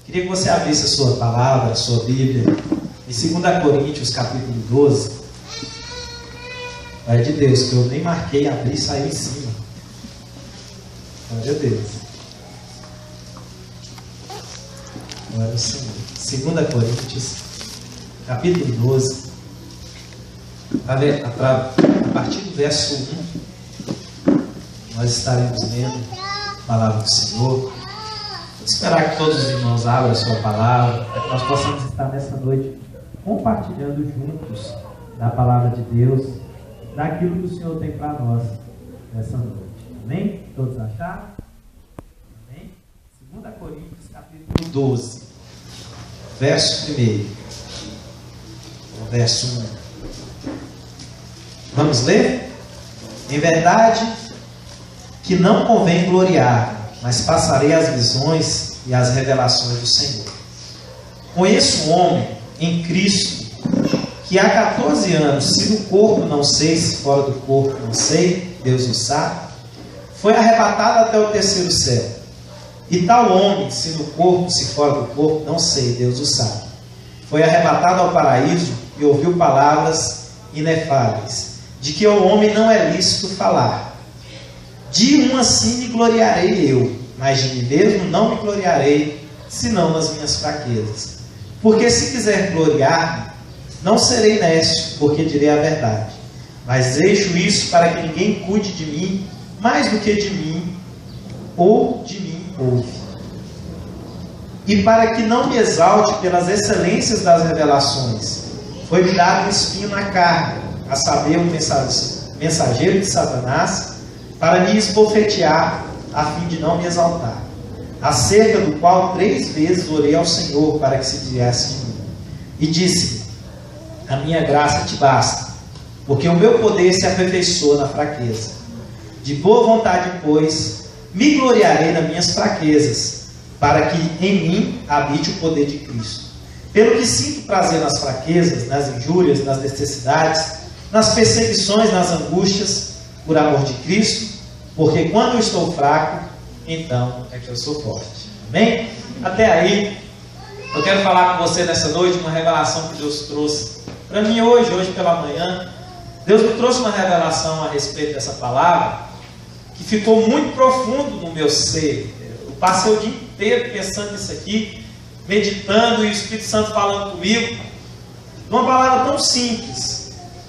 Queria que você abrisse a sua palavra, a sua Bíblia, em 2 Coríntios, capítulo 12. É de Deus, que eu nem marquei, abri e saí em cima. Glória a Deus. Glória ao Senhor. 2 Coríntios, capítulo 12. A partir do verso 1, nós estaremos lendo a palavra do Senhor. Vou esperar que todos os irmãos abram a sua palavra, para que nós possamos estar nessa noite compartilhando juntos da palavra de Deus, daquilo que o Senhor tem para nós nessa noite. Amém? Todos acharam? Amém? 2 Coríntios, capítulo 12, verso 1. Verso 1. Vamos ler? Em verdade que não convém gloriar, mas passarei as visões e as revelações do Senhor. Conheço um homem em Cristo que há 14 anos, se no corpo não sei, se fora do corpo não sei, Deus o sabe, foi arrebatado até o terceiro céu. E tal homem, se no corpo, se fora do corpo, não sei, Deus o sabe, foi arrebatado ao paraíso e ouviu palavras inefáveis, de que ao homem não é lícito falar. De um assim me gloriarei eu, mas de mim mesmo não me gloriarei, senão nas minhas fraquezas. Porque se quiser gloriar-me, não serei nécio, porque direi a verdade. Mas deixo isso para que ninguém cuide de mim, mais do que de mim, ou de mim ouve. E para que não me exalte pelas excelências das revelações, foi-me dado um espinho na carne, a saber, um mensageiro de Satanás, para me esbofetear, a fim de não me exaltar. Acerca do qual 3 vezes orei ao Senhor para que se viesse em mim. E disse: a minha graça te basta, porque o meu poder se aperfeiçoa na fraqueza. De boa vontade, pois, me gloriarei nas minhas fraquezas, para que em mim habite o poder de Cristo. Pelo que sinto prazer nas fraquezas, nas injúrias, nas necessidades, nas perseguições, nas angústias, por amor de Cristo, porque quando eu estou fraco, então é que eu sou forte. Amém? Até aí, eu quero falar com você nessa noite uma revelação que Deus trouxe para mim hoje pela manhã. Deus me trouxe uma revelação a respeito dessa palavra que ficou muito profundo no meu ser. Eu passei o dia inteiro pensando nisso aqui, meditando, e o Espírito Santo falando comigo. Uma palavra tão simples,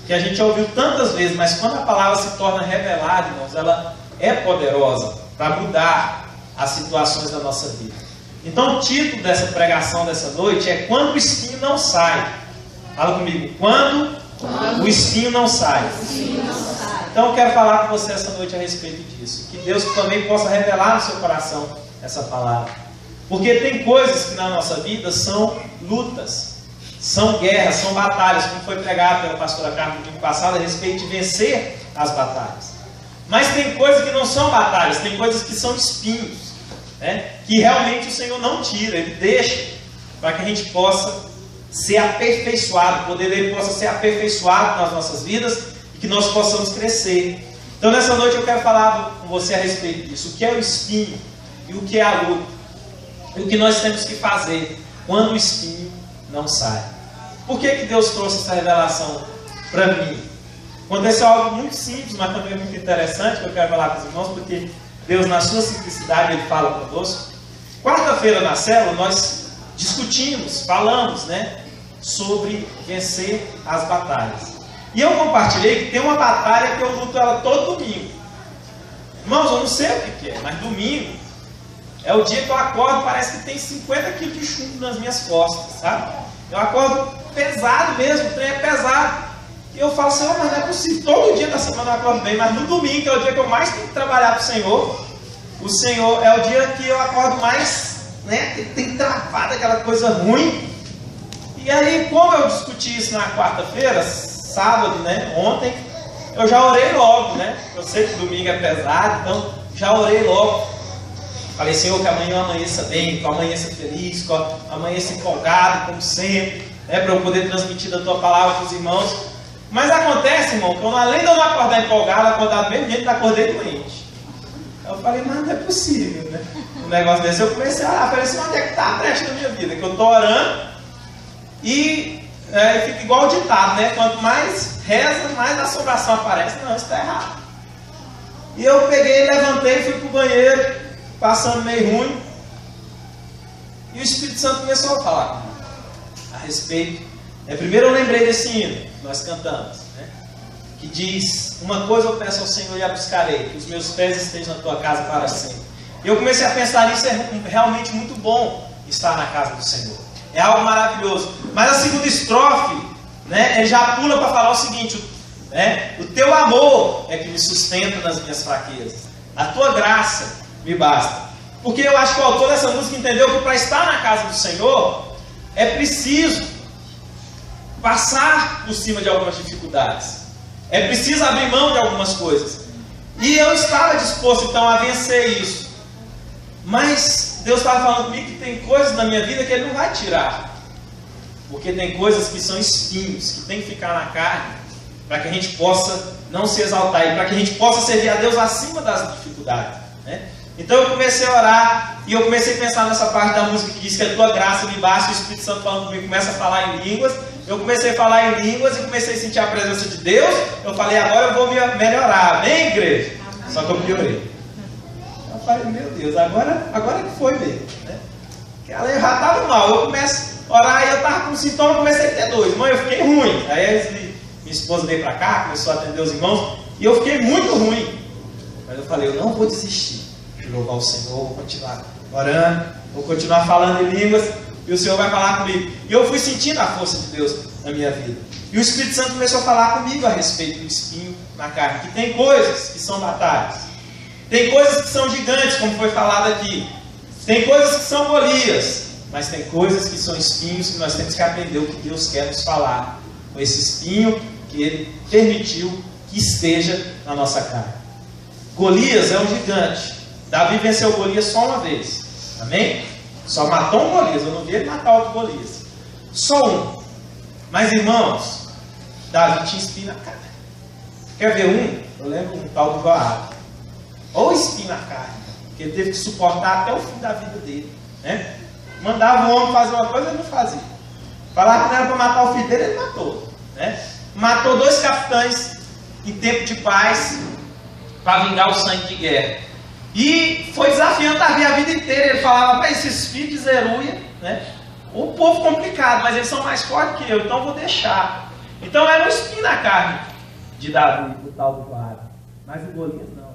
que a gente já ouviu tantas vezes, mas quando a palavra se torna revelada, irmãos, ela é poderosa para mudar as situações da nossa vida. Então o título dessa pregação dessa noite é Quando o Espinho Não Sai. Fala comigo, quando o espinho não sai. Então eu quero falar com você essa noite a respeito disso. Que Deus também possa revelar no seu coração essa palavra. Porque tem coisas que na nossa vida são lutas, são guerras, são batalhas, como foi pregado pela pastora Carmen no domingo passado a respeito de vencer as batalhas. Mas tem coisas que não são batalhas, tem coisas que são espinhos, né? Que realmente o Senhor não tira, Ele deixa para que a gente possa ser aperfeiçoado, o poder dele possa ser aperfeiçoado nas nossas vidas e que nós possamos crescer. Então nessa noite eu quero falar com você a respeito disso. O que é o espinho e o que é a luta. E o que nós temos que fazer quando o espinho não sai. Por que Deus trouxe essa revelação para mim? Aconteceu algo muito simples, mas também muito interessante, que eu quero falar com os irmãos, porque Deus, na sua simplicidade, Ele fala conosco. Quarta-feira na célula, nós discutimos, falamos, né, sobre vencer as batalhas. E eu compartilhei que tem uma batalha que eu luto ela todo domingo. Irmãos, eu não sei o que é, mas domingo é o dia que eu acordo, parece que tem 50 quilos de chumbo nas minhas costas, sabe? Eu acordo pesado mesmo, o trem é pesado. E eu falo, Senhor, mas não é possível. Todo dia da semana eu acordo bem, mas no domingo, que é o dia que eu mais tenho que trabalhar para o Senhor é o dia que eu acordo mais, né? Tem travado aquela coisa ruim. E aí, como eu discuti isso na quarta-feira, sábado, né? Ontem, eu já orei logo, né? Eu sei que domingo é pesado, então já orei logo. Falei, Senhor, que amanhã eu amanheça bem, que eu amanheça feliz, que eu amanheça empolgado, como sempre, né? Para eu poder transmitir a tua palavra para os irmãos. Mas acontece, irmão, que eu, além de eu não acordar empolgado, acordar do mesmo jeito, eu acordei doente. Eu falei, mas não é possível, né? O negócio desse, eu comecei a orar. Falei assim, onde é que está a brecha na minha vida? Que eu estou orando e fica igual o ditado, né? Quanto mais reza, mais assombração aparece. Não, isso está errado. E eu peguei, levantei, fui para o banheiro, passando meio ruim. E o Espírito Santo começou a falar comigo a respeito. Primeiro eu lembrei desse hino que nós cantamos, né? Que diz, uma coisa eu peço ao Senhor e a buscarei, que os meus pés estejam na tua casa para sempre. E eu comecei a pensar nisso, é realmente muito bom estar na casa do Senhor. É algo maravilhoso. Mas a segunda estrofe, né, ele já pula para falar o seguinte, o teu amor é que me sustenta nas minhas fraquezas. A tua graça me basta. Porque eu acho que o autor dessa música entendeu que para estar na casa do Senhor, é preciso passar por cima de algumas dificuldades. É preciso abrir mão de algumas coisas. E eu estava disposto então a vencer isso. Mas Deus estava falando comigo que tem coisas na minha vida que Ele não vai tirar. Porque tem coisas que são espinhos, que tem que ficar na carne, para que a gente possa não se exaltar, e para que a gente possa servir a Deus acima das dificuldades, né? Então eu comecei a orar, e eu comecei a pensar nessa parte da música que diz que a tua graça me basta, e o Espírito Santo falando comigo, começa a falar em línguas. Eu comecei a falar em línguas e comecei a sentir a presença de Deus. Eu falei, agora eu vou me melhorar, amém, igreja? Só que eu piorei. Eu falei, meu Deus, agora que foi mesmo, né? Eu já estava mal, eu começo a orar e eu estava com sintoma, comecei a ter dores. Mãe, eu fiquei ruim. Aí minha esposa veio para cá, começou a atender os irmãos, e eu fiquei muito ruim. Mas eu falei, eu não vou desistir de louvar o Senhor, vou continuar orando, vou continuar falando em línguas, e o Senhor vai falar comigo. E eu fui sentindo a força de Deus na minha vida. E o Espírito Santo começou a falar comigo a respeito do espinho na carne, que tem coisas que são batalhas. Tem coisas que são gigantes, como foi falado aqui. Tem coisas que são Golias, mas tem coisas que são espinhos que nós temos que aprender o que Deus quer nos falar com esse espinho que Ele permitiu que esteja na nossa carne. Golias é um gigante. Davi venceu Golias só uma vez. Amém? Só matou um Golias. Eu não vi ele matar outro Golias. Só um. Mas irmãos, Davi tinha espinho na carne. Quer ver um? Eu lembro um tal do Joabe. Ou espinho na carne, que ele teve que suportar até o fim da vida dele, né? Mandava o homem fazer uma coisa, ele não fazia. Falava que não era para matar o filho dele, ele matou, né? Matou 2 capitães em tempo de paz para vingar o sangue de guerra. E foi desafiando Davi a vida inteira. Ele falava para esses filhos de Zeruia, né? O povo complicado, mas eles são mais fortes que eu, então eu vou deixar. Então era um espinho na carne de Davi, o tal do Joabe. Mas o Golias não.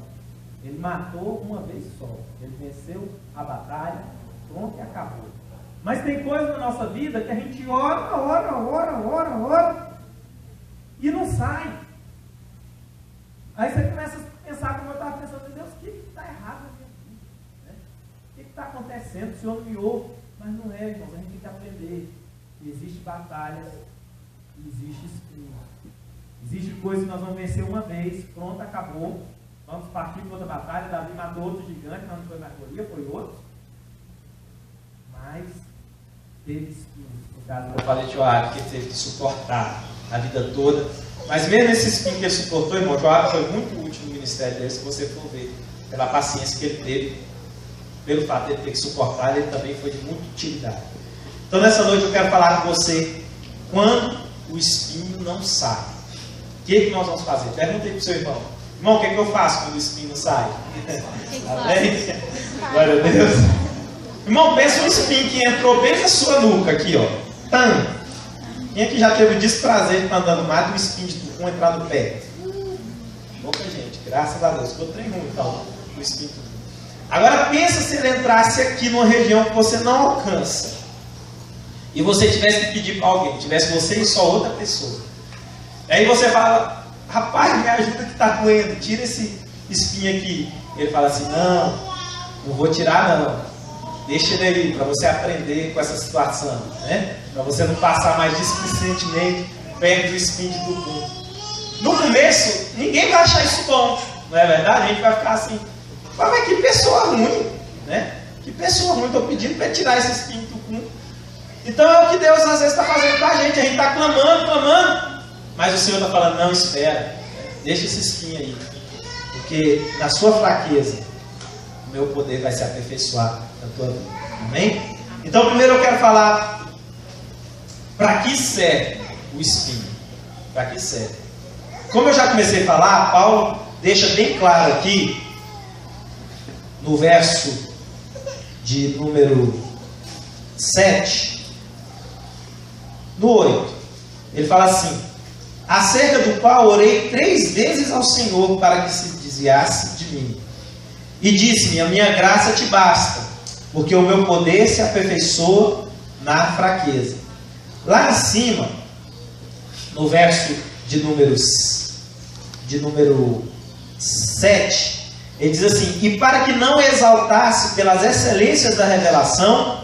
Ele matou uma vez só. Ele venceu a batalha, pronto e acabou. Mas tem coisas na nossa vida que a gente ora e não sai. Aí você começa a pensar como eu estava pensando, meu Deus, o que está errado na minha vida? Né? O que está acontecendo? O Senhor não me ouve. Mas não é, irmãos, a gente tem que aprender. Existem batalhas, existe espinho. Existe coisa que nós vamos vencer uma vez, pronto, acabou. Vamos partir para outra batalha. Davi matou outro gigante, não foi mais Golias, foi outro. Mas teve espinho. No caso do falei de Joabe, que ele teve que suportar a vida toda. Mas mesmo esse espinho que ele suportou, irmão, Joabe foi muito útil no ministério dele, se você for ver, pela paciência que ele teve, pelo fato de ele ter que suportar, ele também foi de muita utilidade. Então nessa noite eu quero falar com você, quando o espinho não sai, o que nós vamos fazer? Perguntei para o seu irmão. Irmão, o que eu faço quando o espinho sai? Amém? Glória a Deus. Irmão, pensa um espinho que entrou bem na sua nuca aqui, ó. Tam. Quem aqui já teve o desprazer de estar andando mais de um espinho de tucum entrar no pé? Pouca gente, graças a Deus. Ficou trem ruim, então, o espinho de tucum. Agora pensa se ele entrasse aqui numa região que você não alcança. E você tivesse que pedir para alguém, tivesse você e só outra pessoa. Aí você fala, rapaz, me ajuda que está doendo, tira esse espinho aqui. Ele fala assim, não vou tirar não. Deixa ele ali, para você aprender com essa situação, né? Para você não passar mais displicentemente perto do espinho de tucum. No começo, ninguém vai achar isso bom, não é verdade? A gente vai ficar assim, mas que pessoa ruim, né? Que pessoa ruim, estou pedindo para tirar esse espinho de tucum. Então é o que Deus às vezes está fazendo com a gente está clamando, mas o Senhor está falando, não, espera, deixa esse espinho aí, porque na sua fraqueza, o meu poder vai se aperfeiçoar na tua vida. Amém? Então, primeiro eu quero falar para que serve o espinho. Para que serve? Como eu já comecei a falar, Paulo deixa bem claro aqui, no verso de número 7, no 8, ele fala assim: acerca do qual orei 3 vezes ao Senhor para que se desviasse de mim. E disse-me: a minha graça te basta, porque o meu poder se aperfeiçoa na fraqueza. Lá em cima, no verso de número 7, ele diz assim: e para que não exaltasse pelas excelências da revelação,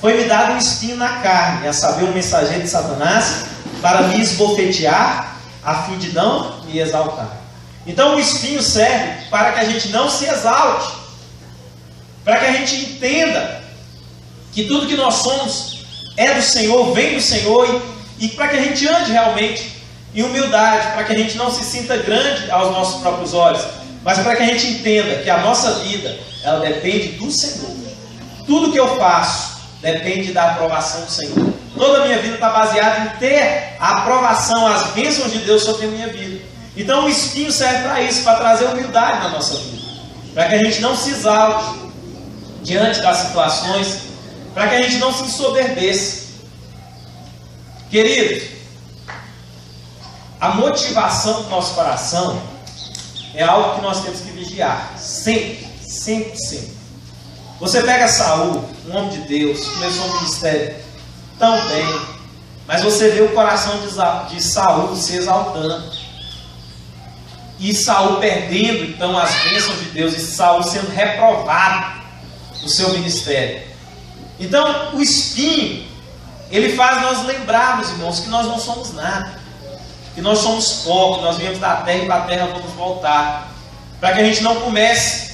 foi-me dado um espinho na carne, a saber, um mensageiro de Satanás, para me esbofetear, a fim de não me exaltar. Então o espinho serve para que a gente não se exalte, para que a gente entenda que tudo que nós somos é do Senhor, vem do Senhor, e para que a gente ande realmente em humildade, para que a gente não se sinta grande aos nossos próprios olhos, mas para que a gente entenda que a nossa vida, ela depende do Senhor. Tudo que eu faço depende da aprovação do Senhor. Toda a minha vida está baseada em ter a aprovação, as bênçãos de Deus sobre a minha vida. Então o espinho serve para isso, para trazer humildade na nossa vida, para que a gente não se exalte diante das situações, para que a gente não se ensoberbeça. Queridos, a motivação do nosso coração é algo que nós temos que vigiar, sempre, sempre, sempre. Você pega Saul, um homem de Deus, começou um ministério tão bem, mas você vê o coração de Saul se exaltando, e Saul perdendo então as bênçãos de Deus, e Saul sendo reprovado no seu ministério. Então o espinho, ele faz nós lembrarmos, irmãos, que nós não somos nada, que nós somos pó, que nós viemos da terra e para a terra vamos voltar, para que a gente não comece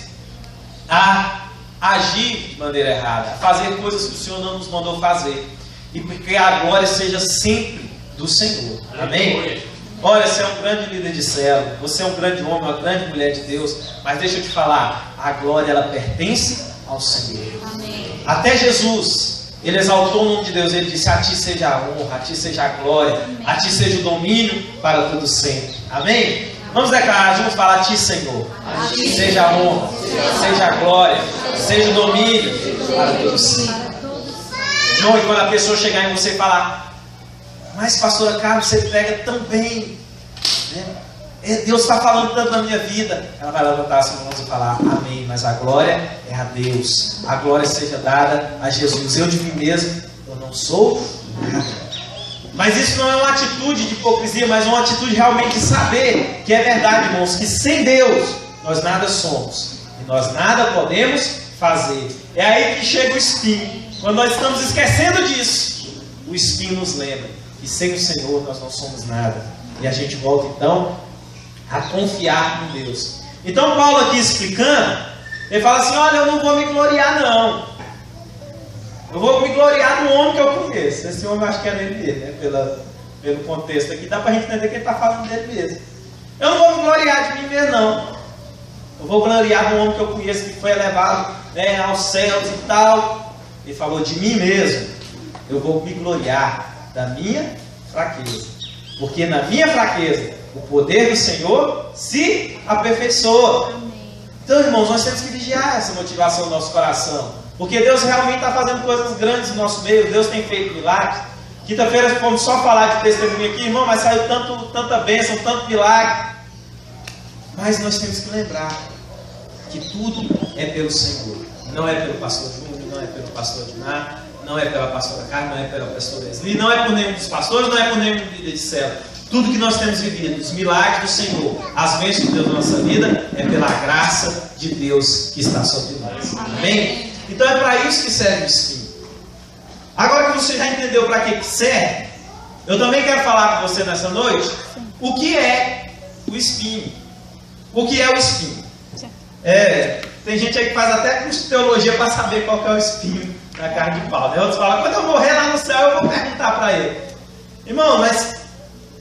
a agir de maneira errada, a fazer coisas que o Senhor não nos mandou fazer, e porque a glória seja sempre do Senhor. Amém? Olha, você é um grande líder de célula, você é um grande homem, uma grande mulher de Deus, mas deixa eu te falar, a glória ela pertence ao Senhor. Amém. Até Jesus, ele exaltou o nome de Deus, ele disse: a ti seja a honra, a ti seja a glória, a ti seja o domínio para todo sempre. Amém? Vamos declarar, vamos falar: a ti, Senhor, a ti seja a honra, seja a glória, seja o domínio para todo sempre. Irmão, e quando a pessoa chegar em você e falar: mas pastora Carlos, você prega tão bem, né? Deus está falando tanto na minha vida, ela vai levantar as mãos e falar: amém, mas a glória é a Deus, a glória seja dada a Jesus. Eu de mim mesmo, eu não sou nada. Mas isso não é uma atitude de hipocrisia, mas uma atitude realmente de saber que é verdade, irmãos, que sem Deus nós nada somos e nós nada podemos fazer. É aí que chega o espinho. Quando nós estamos esquecendo disso, o espinho nos lembra que sem o Senhor nós não somos nada. E a gente volta então a confiar em Deus. Então Paulo aqui explicando, ele fala assim: olha, eu não vou me gloriar não. Eu vou me gloriar no homem que eu conheço. Esse homem eu acho que era ele mesmo, né? Pelo contexto aqui, dá para a gente entender que ele está falando dele mesmo. Eu não vou me gloriar de mim mesmo não. Eu vou gloriar no homem que eu conheço, que foi elevado, né, aos céus e tal. Ele falou de mim mesmo. Eu vou me gloriar da minha fraqueza, porque na minha fraqueza o poder do Senhor se aperfeiçoa. Então, irmãos, nós temos que vigiar essa motivação do nosso coração, porque Deus realmente está fazendo coisas grandes no nosso meio. Deus tem feito milagres. Quinta-feira fomos só falar de testemunho aqui, irmão, mas saiu tanta bênção, tanto milagre. Mas nós temos que lembrar que tudo é pelo Senhor. Não é pelo pastor Júnior, não é pelo pastor Dinar, não é pela pastora Carmen, não é pela pastora Leslie, não é por nenhum dos pastores, não é por nenhum líder de célula. Tudo que nós temos vivido, os milagres do Senhor, as bênçãos de Deus na nossa vida, é pela graça de Deus que está sobre nós. Amém? Então é para isso que serve o espinho. Agora que você já entendeu para que serve, eu também quero falar com você nessa noite o que é o espinho. O que é o espinho? Tem gente aí que faz até curso de teologia para saber qual que é o espinho na carne de pau, né? Outros falam: quando eu morrer lá no céu eu vou perguntar para ele. Irmão, mas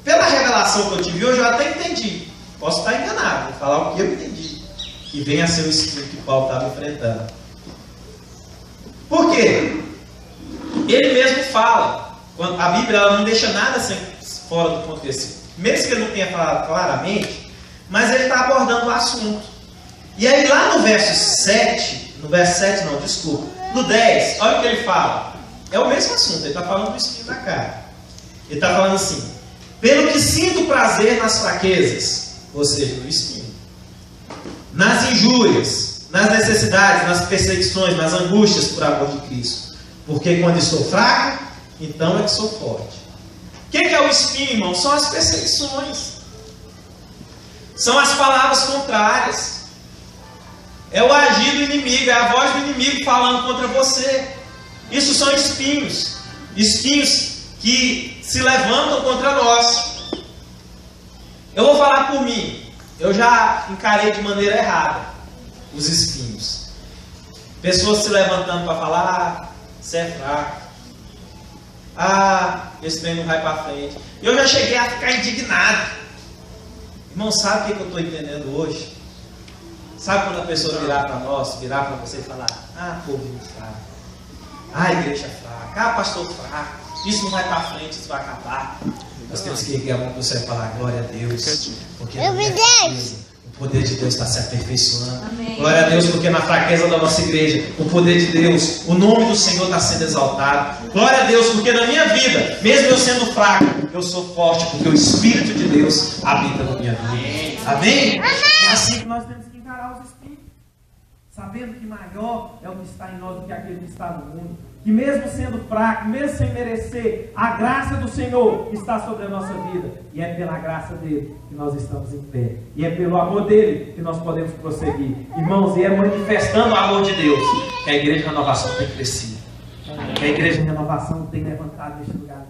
pela revelação que eu tive hoje eu até entendi. Posso estar enganado, vou falar o que eu entendi, que vem a ser o espinho que Paulo estava enfrentando. Por quê? Ele mesmo fala. A Bíblia ela não deixa nada fora do contexto. Mesmo que ele não tenha falado claramente, mas ele está abordando o assunto. E aí lá no verso 7, no 10, olha o que ele fala. É o mesmo assunto, ele está falando do espinho na carne. Ele está falando assim: pelo que sinto prazer nas fraquezas, ou seja, no espinho, nas injúrias, nas necessidades, nas perseguições, nas angústias por amor de Cristo. Porque quando estou fraco, então é que sou forte. O que é o espinho, irmão? São as perseguições. São as palavras contrárias. É o agir do inimigo, é a voz do inimigo falando contra você. Isso são espinhos. Espinhos que se levantam contra nós. Eu vou falar por mim. Eu já encarei de maneira errada os espinhos. Pessoas se levantando para falar: você é fraco. Esse trem não vai para frente. Eu já cheguei a ficar indignado. Irmão, sabe o que eu estou entendendo hoje? Sabe quando a pessoa virar para nós, virar para você e falar: povo fraco, igreja fraca, pastor fraco, isso não vai para frente, isso vai acabar. Nós temos que erguer a mão para você e falar: glória a Deus, porque na minha fraqueza, o poder de Deus está se aperfeiçoando. Amém. Glória a Deus, porque na fraqueza da nossa igreja, o poder de Deus, o nome do Senhor está sendo exaltado. Glória a Deus, porque na minha vida, mesmo eu sendo fraco, eu sou forte, porque o Espírito de Deus habita na minha vida. Amém? É assim que nós temos que encarar os espíritos, sabendo que maior é o que está em nós do que aquele que está no mundo. Que mesmo sendo fraco, mesmo sem merecer, a graça do Senhor está sobre a nossa vida. E é pela graça dele que nós estamos em pé. E é pelo amor dele que nós podemos prosseguir. Irmãos, e é manifestando o amor de Deus que a Igreja de Renovação tem crescido. Que a Igreja de Renovação tem levantado neste lugar.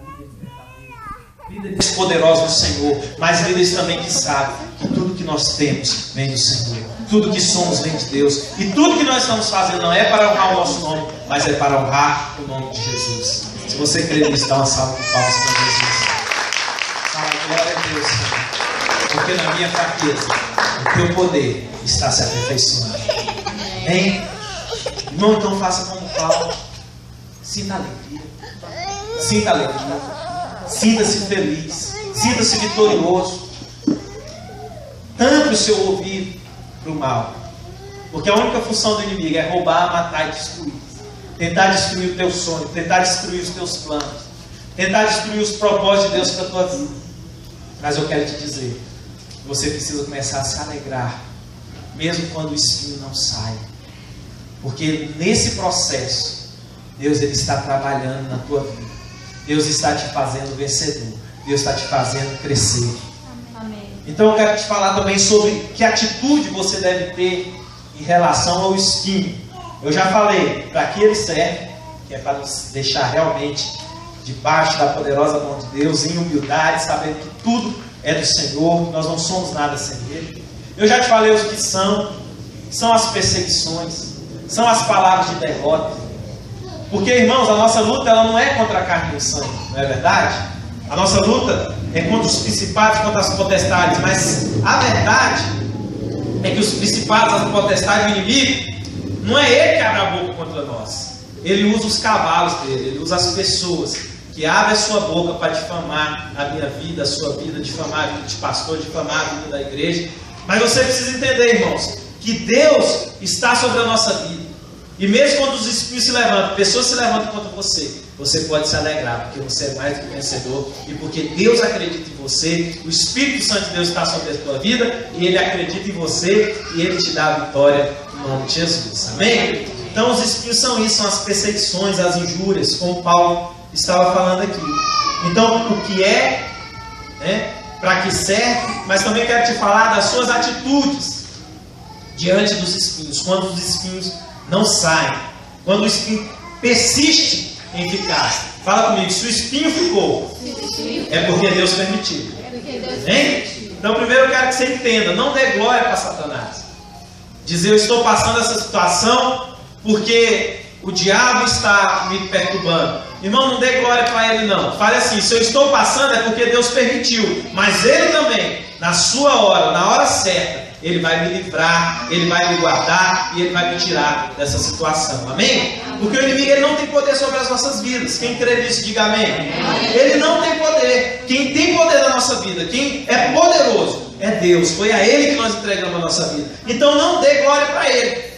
Líderes poderosos do Senhor, mas líderes também que sabem que tudo que nós temos vem do Senhor. Tudo que somos vem de Deus. E tudo que nós estamos fazendo não é para honrar o nosso nome, mas é para honrar o nome de Jesus. Se você crê nisso, dá uma salva de palmas para Jesus. Fala, glória a Deus, Senhor. Porque na minha fraqueza, o teu poder está se aperfeiçoando. Hein? Irmão, então faça como Paulo. Sinta alegria. Sinta alegria. Sinta-se feliz. Sinta-se vitorioso. Tampe o seu ouvido para o mal. Porque a única função do inimigo é roubar, matar e destruir. Tentar destruir o teu sonho. Tentar destruir os teus planos. Tentar destruir os propósitos de Deus para a tua vida. Mas eu quero te dizer, você precisa começar a se alegrar, mesmo quando o espinho não sai. Porque nesse processo, Deus ele está trabalhando na tua vida. Deus está te fazendo vencedor. Deus está te fazendo crescer. Amém. Então eu quero te falar também sobre que atitude você deve ter em relação ao espinho. Eu já falei para que ele serve, que é para nos deixar realmente debaixo da poderosa mão de Deus, em humildade, sabendo que tudo é do Senhor, que nós não somos nada sem Ele. Eu já te falei os que são as perseguições, são as palavras de derrota. Porque, irmãos, a nossa luta ela não é contra a carne e o sangue, não é verdade? A nossa luta é contra os principados, contra as potestades, mas a verdade é que os principados, as potestades do inimigo, não é ele que abre a boca contra nós. Ele usa os cavalos dele, ele usa as pessoas que abrem a sua boca para difamar a minha vida, a sua vida, difamar a vida de pastor, difamar a vida da igreja. Mas você precisa entender, irmãos, que Deus está sobre a nossa vida. E mesmo quando os espinhos se levantam, pessoas se levantam contra você, você pode se alegrar, porque você é mais do que vencedor, e porque Deus acredita em você, o Espírito Santo de Deus está sobre a tua vida, e Ele acredita em você, e Ele te dá a vitória no nome de Jesus. Amém? Então os espinhos são isso, são as perseguições, as injúrias, como Paulo estava falando aqui. Então o que é, para que serve, mas também quero te falar das suas atitudes diante dos espinhos, quando os espinhos não saem, quando o espinho persiste em ficar. Fala comigo, se o espinho ficou, é porque Deus permitiu. Hein? Então primeiro eu quero que você entenda, não dê glória para Satanás. Dizer eu estou passando essa situação porque o diabo está me perturbando. Irmão, não dê glória para ele não. Fale assim, se eu estou passando é porque Deus permitiu. Mas ele também, na sua hora, na hora certa, Ele vai me livrar, Ele vai me guardar e Ele vai me tirar dessa situação. Amém? Porque o inimigo ele não tem poder sobre as nossas vidas. Quem crê nisso, diga amém. Ele não tem poder. Quem tem poder na nossa vida, quem é poderoso, é Deus. Foi a Ele que nós entregamos a nossa vida. Então não dê glória para Ele.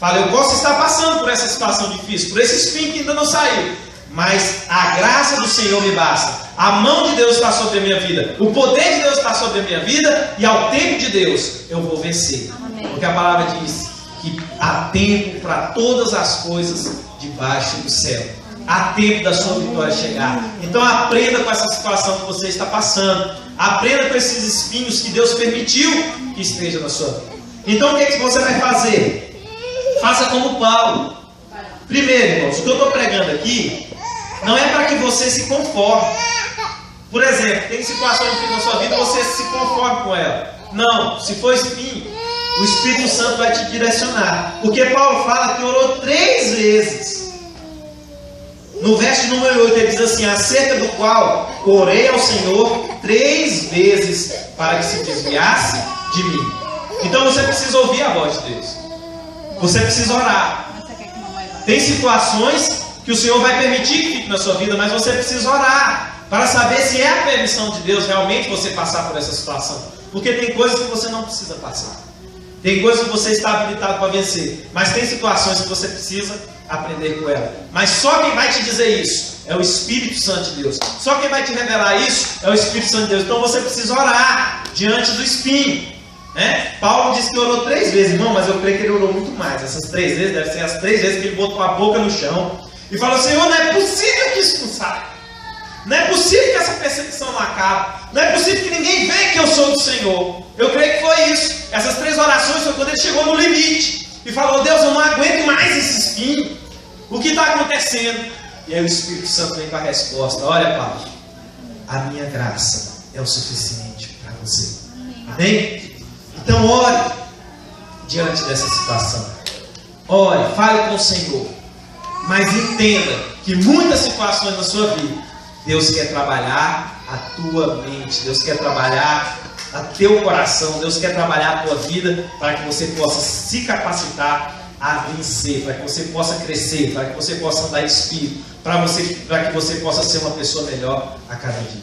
Fala, eu posso estar passando por essa situação difícil, por esse espinho que ainda não saiu, mas a graça do Senhor me basta. A mão de Deus está sobre a minha vida, o poder de Deus está sobre a minha vida, e ao tempo de Deus eu vou vencer. Amém. Porque a palavra diz que há tempo para todas as coisas debaixo do céu. Há tempo da sua vitória chegar. Então aprenda com essa situação que você está passando. Aprenda com esses espinhos que Deus permitiu que esteja na sua vida. Então o que é que você vai fazer? Faça como Paulo. Primeiro, irmãos, o que eu estou pregando aqui não é para que você se conforme. Por exemplo, tem situação difícil na sua vida, você se conforme com ela. Não, se for espinho, o Espírito Santo vai te direcionar. Porque Paulo fala que orou 3 vezes. No verso número 8 ele diz assim: acerca do qual orei ao Senhor 3 vezes para que se desviasse de mim. Então você precisa ouvir a voz de Deus. Você precisa orar. Tem situações que o Senhor vai permitir que fique na sua vida, mas você precisa orar para saber se é a permissão de Deus realmente você passar por essa situação. Porque tem coisas que você não precisa passar. Tem coisas que você está habilitado para vencer. Mas tem situações que você precisa aprender com ela. Mas só quem vai te dizer isso é o Espírito Santo de Deus. Só quem vai te revelar isso é o Espírito Santo de Deus. Então você precisa orar diante do espinho. Paulo disse que orou 3 vezes, irmão, mas eu creio que ele orou muito mais. Essas 3 vezes devem ser as 3 vezes que ele botou a boca no chão e falou: Senhor, não é possível que isso não saia. Não é possível que essa perseguição não acabe. Não é possível que ninguém veja que eu sou do Senhor. Eu creio que foi isso. Essas 3 orações foi quando ele chegou no limite e falou: Deus, eu não aguento mais esse espinho. O que está acontecendo? E aí o Espírito Santo vem com a resposta: olha, Paulo, a minha graça é o suficiente para você. Amém? Então ore diante dessa situação. Ore, fale com o Senhor. Mas entenda que muitas situações na sua vida, Deus quer trabalhar a tua mente, Deus quer trabalhar a teu coração, Deus quer trabalhar a tua vida para que você possa se capacitar a vencer, para que você possa crescer, para que você possa andar em espírito, para que você possa ser uma pessoa melhor a cada dia.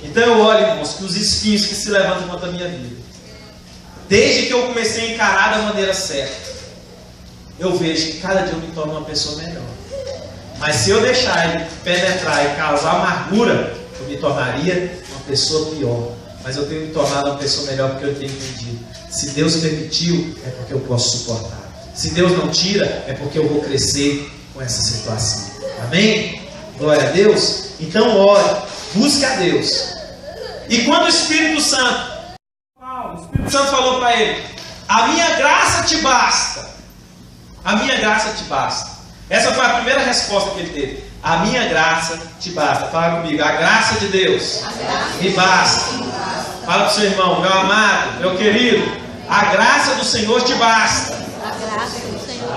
Então eu olho, irmãos, que os espinhos que se levantam contra a minha vida, desde que eu comecei a encarar da maneira certa, eu vejo que cada dia eu me torno uma pessoa melhor. Mas se eu deixar ele penetrar e causar amargura, eu me tornaria uma pessoa pior. Mas eu tenho me tornado uma pessoa melhor porque eu tenho entendido. Se Deus permitiu, é porque eu posso suportar. Se Deus não tira, é porque eu vou crescer com essa situação. Amém? Glória a Deus. Então ore, busque a Deus. E quando o Espírito Santo falou para ele: a minha graça te basta. A minha graça te basta. Essa foi a primeira resposta que ele teve. A minha graça te basta. Fala comigo: a graça de Deus me basta. Fala para o seu irmão: meu amado, meu querido, a graça do Senhor te basta.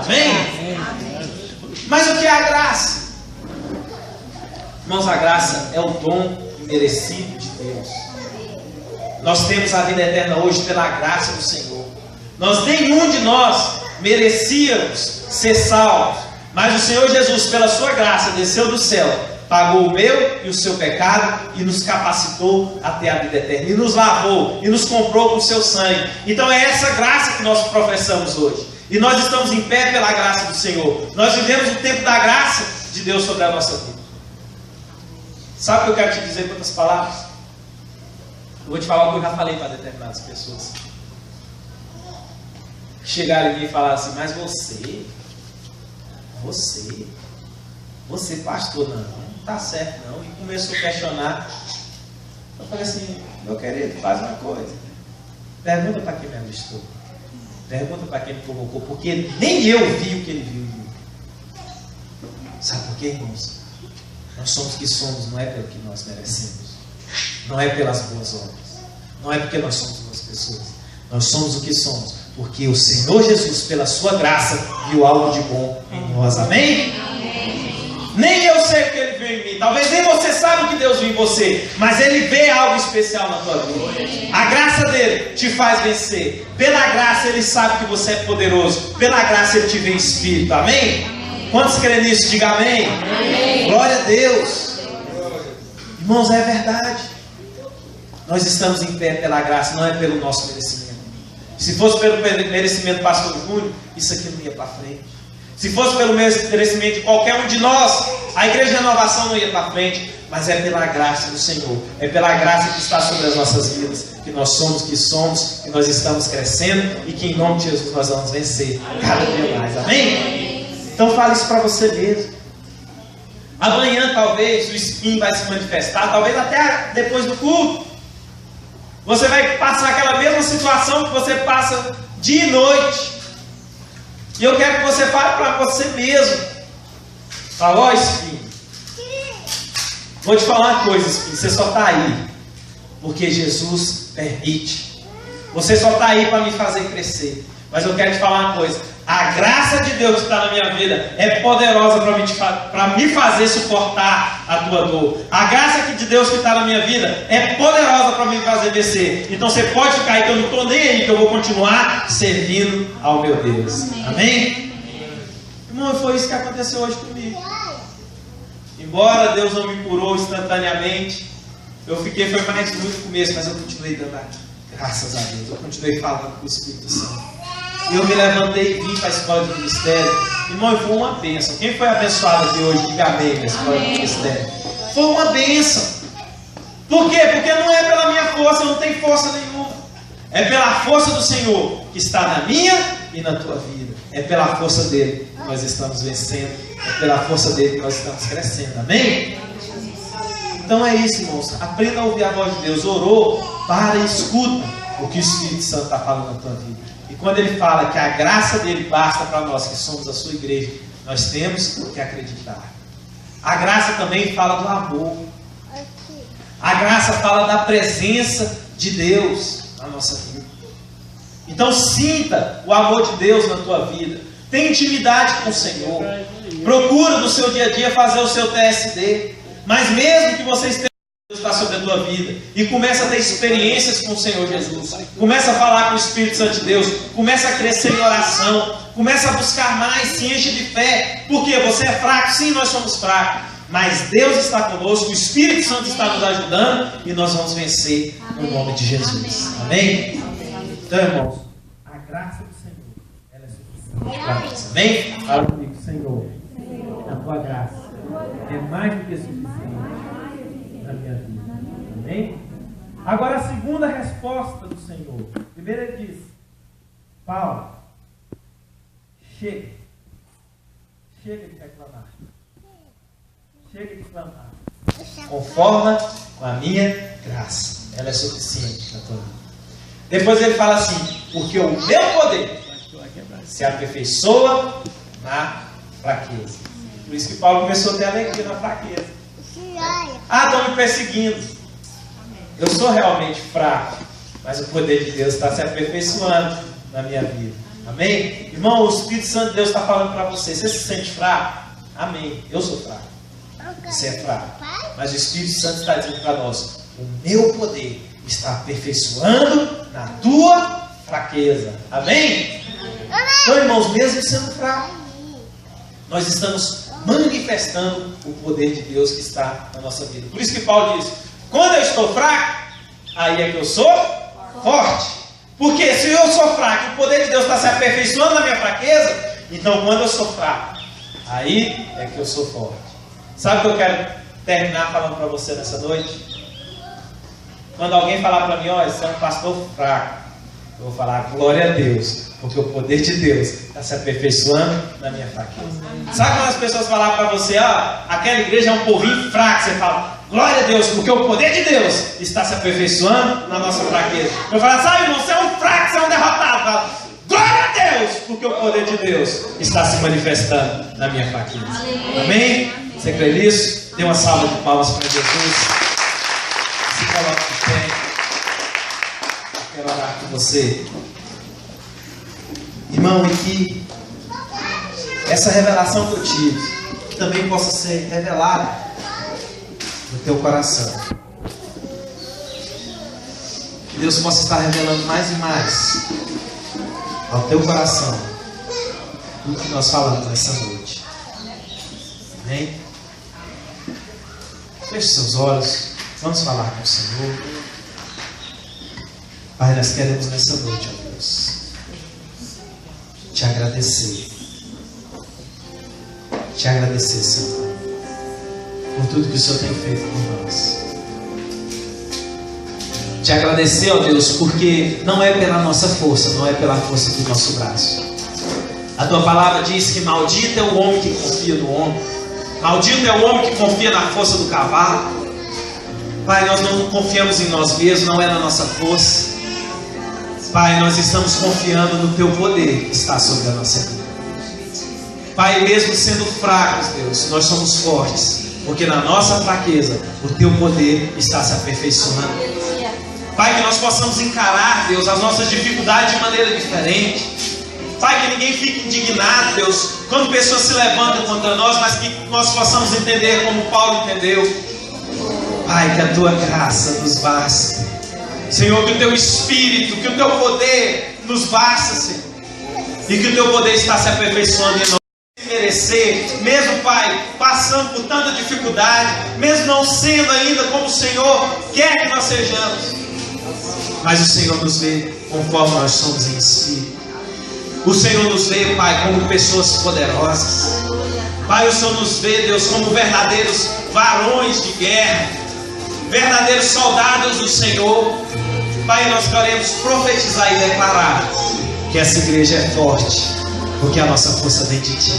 Amém? Mas o que é a graça? Irmãos, a graça é o dom imerecido de Deus. Nós temos a vida eterna hoje pela graça do Senhor. Nenhum de nós merecíamos ser salvos, mas o Senhor Jesus, pela sua graça, desceu do céu, pagou o meu e o seu pecado e nos capacitou a ter a vida eterna, e nos lavou, e nos comprou com o seu sangue. Então é essa graça que nós professamos hoje, e nós estamos em pé pela graça do Senhor. Nós vivemos o tempo da graça de Deus sobre a nossa vida. Sabe o que eu quero te dizer com outras palavras? Eu vou te falar o que eu já falei para determinadas pessoas. Chegaram em mim e falaram assim: mas você pastor, não está certo não. E começou a questionar. Eu falei assim: meu querido, faz uma coisa. Pergunta para quem me avistou. Pergunta para quem me provocou. Porque nem eu vi o que ele viu em mim. Sabe por quê, irmãos? Nós somos o que somos, não é pelo que nós merecemos. Não é pelas boas obras. Não é porque nós somos boas pessoas. Nós somos o que somos porque o Senhor Jesus, pela sua graça, viu algo de bom em nós. Amém? Nem eu sei o que ele viu em mim. Talvez nem você saiba o que Deus viu em você, mas Ele vê algo especial na tua vida. A graça dele te faz vencer. Pela graça Ele sabe que você é poderoso. Pela graça Ele te vê em espírito. Amém? Quantos creem nisso? Diga amém. Amém. Glória a Deus. Irmãos, é verdade. Nós estamos em pé pela graça, não é pelo nosso merecimento. Se fosse pelo merecimento do pastor Júnior, isso aqui não ia para frente. Se fosse pelo merecimento de qualquer um de nós, a igreja de renovação não ia para frente. Mas é pela graça do Senhor, é pela graça que está sobre as nossas vidas, que nós somos, que nós estamos crescendo e que em nome de Jesus nós vamos vencer cada dia mais. Amém? Então fale isso para você mesmo. Amanhã talvez o espinho vai se manifestar, talvez até depois do culto. Você vai passar aquela mesma situação que você passa dia e noite. E eu quero que você fale para você mesmo. Fala, ó espinho, vou te falar uma coisa, espinho, você só está aí porque Jesus permite. Você só está aí para me fazer crescer. Mas eu quero te falar uma coisa. A graça de Deus que está na minha vida é poderosa para me fazer suportar a tua dor. A graça de Deus que está na minha vida é poderosa para me fazer vencer. Então você pode ficar aí que eu não estou nem aí, que eu vou continuar servindo ao meu Deus. Amém? Irmão, foi isso que aconteceu hoje comigo. Embora Deus não me curou instantaneamente, eu fiquei, foi mais muito no começo, mas eu continuei dando graças a Deus. Eu continuei falando com o Espírito Santo. Eu me levantei e vim para a escola de ministério. Irmão, foi uma bênção. Quem foi abençoado aqui hoje? Diga amém na escola de ministério. Foi uma bênção. Por quê? Porque não é pela minha força, eu não tenho força nenhuma. É pela força do Senhor que está na minha e na tua vida. É pela força dele que nós estamos vencendo. É pela força dele que nós estamos crescendo. Amém? Então é isso, irmãos. Aprenda a ouvir a voz de Deus. Orou, para e escuta o que o Espírito Santo está falando na tua vida. E quando ele fala que a graça dele basta para nós que somos a sua igreja, nós temos que acreditar. A graça também fala do amor. A graça fala da presença de Deus na nossa vida. Então sinta o amor de Deus na tua vida. Tenha intimidade com o Senhor. Procura no seu dia a dia fazer o seu TSD. Mas mesmo que você esteja, Deus está sobre a tua vida e começa a ter experiências com o Senhor Jesus, começa a falar com o Espírito Santo de Deus, começa a crescer em oração, começa a buscar mais, se enche de fé. Porque você é fraco? Sim, nós somos fracos, mas Deus está conosco, o Espírito Santo está nos ajudando e nós vamos vencer no nome de Jesus. Amém? Então, irmãos, a graça do Senhor, ela é suficiente para nós. Amém? Fala comigo, Senhor, a tua graça é mais do que suficiente na minha vida. Amém? Agora a segunda resposta do Senhor. Primeiro ele diz: Paulo, chega. Chega de reclamar. Chega de clamar. Conforma com a minha graça. Ela é suficiente na tua vida. Depois ele fala assim: porque o meu poder se aperfeiçoa na fraqueza. Por isso que Paulo começou a ter alegria na fraqueza. Ah, estão me perseguindo. Eu sou realmente fraco, mas o poder de Deus está se aperfeiçoando na minha vida. Amém? Irmão, o Espírito Santo de Deus está falando para você. Você se sente fraco? Amém. Eu sou fraco. Você é fraco. Mas o Espírito Santo está dizendo para nós: o meu poder está aperfeiçoando na tua fraqueza. Amém? Então, irmãos, mesmo sendo fraco, nós estamos manifestando o poder de Deus que está na nossa vida. Por isso que Paulo diz: quando eu estou fraco, aí é que eu sou forte. Porque se eu sou fraco, o poder de Deus está se aperfeiçoando na minha fraqueza, então quando eu sou fraco, aí é que eu sou forte. Sabe o que eu quero terminar falando para você nessa noite? Quando alguém falar para mim: olha, você é um pastor fraco, eu vou falar: glória a Deus, porque o poder de Deus está se aperfeiçoando na minha fraqueza. Sabe quando as pessoas falam para você: aquela igreja é um povinho fraco, você fala: glória a Deus, porque o poder de Deus está se aperfeiçoando na nossa fraqueza. Eu falo: sabe, irmão, você é um fraco, você é um derrotado. Eu falo: glória a Deus, porque o poder de Deus está se manifestando na minha fraqueza. Amém? Você crê nisso? Dê uma salva de palmas para Jesus. Se coloque de pé. Eu quero orar com você. Irmão, e que essa revelação que eu tive também possa ser revelada no teu coração. Que Deus possa estar revelando mais e mais ao teu coração tudo que nós falamos nessa noite. Amém? Feche seus olhos. Vamos falar com o Senhor. Pai, nós queremos nessa noite, ó Deus, te agradecer. Te agradecer, Senhor, por tudo que o Senhor tem feito por nós. Te agradecer, ó Deus, porque não é pela nossa força, não é pela força do nosso braço. A tua palavra diz que maldito é o homem que confia no homem. Maldito é o homem que confia na força do cavalo. Pai, nós não confiamos em nós mesmos, não é na nossa força. Pai, nós estamos confiando no teu poder que está sobre a nossa vida. Pai, mesmo sendo fracos, Deus, nós somos fortes, porque na nossa fraqueza o teu poder está se aperfeiçoando. Pai, que nós possamos encarar, Deus, as nossas dificuldades de maneira diferente. Pai, que ninguém fique indignado, Deus, quando pessoas se levantam contra nós, mas que nós possamos entender como Paulo entendeu. Pai, que a tua graça nos basta. Senhor, que o teu Espírito, que o teu poder nos basta, Senhor. E que o teu poder está se aperfeiçoando em nós. Merecer, mesmo, Pai, passando por tanta dificuldade, mesmo não sendo ainda como o Senhor quer que nós sejamos. Mas o Senhor nos vê conforme nós somos em Espírito. O Senhor nos vê, Pai, como pessoas poderosas. Pai, o Senhor nos vê, Deus, como verdadeiros varões de guerra, verdadeiros soldados do Senhor. Pai, nós queremos profetizar e declarar que essa igreja é forte, porque a nossa força vem de Ti.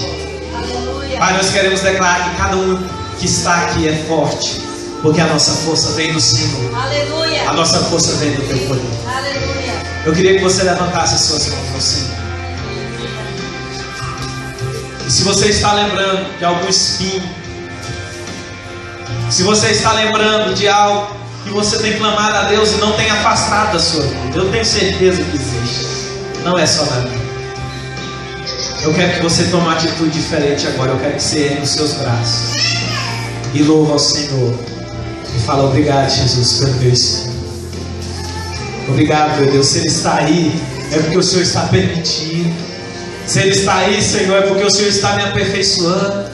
Pai, nós queremos declarar que cada um que está aqui é forte, porque a nossa força vem do Senhor. Aleluia. A nossa força vem do Teu poder. Aleluia. Eu queria que você levantasse as suas mãos ao Senhor. E se você está lembrando de algum espinho, se você está lembrando de algo que você tem clamado a Deus e não tem afastado da sua vida, eu tenho certeza que existe. Não é só na vida. Eu quero que você tome uma atitude diferente agora. Eu quero que você ergue os seus braços e louve ao Senhor e fala: obrigado, Jesus, pelo teu Espírito. Obrigado, meu Deus. Se Ele está aí, é porque o Senhor está permitindo. Se Ele está aí, Senhor, é porque o Senhor está me aperfeiçoando.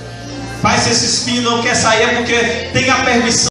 Pai, se esse espinho não quer sair, é porque tem a permissão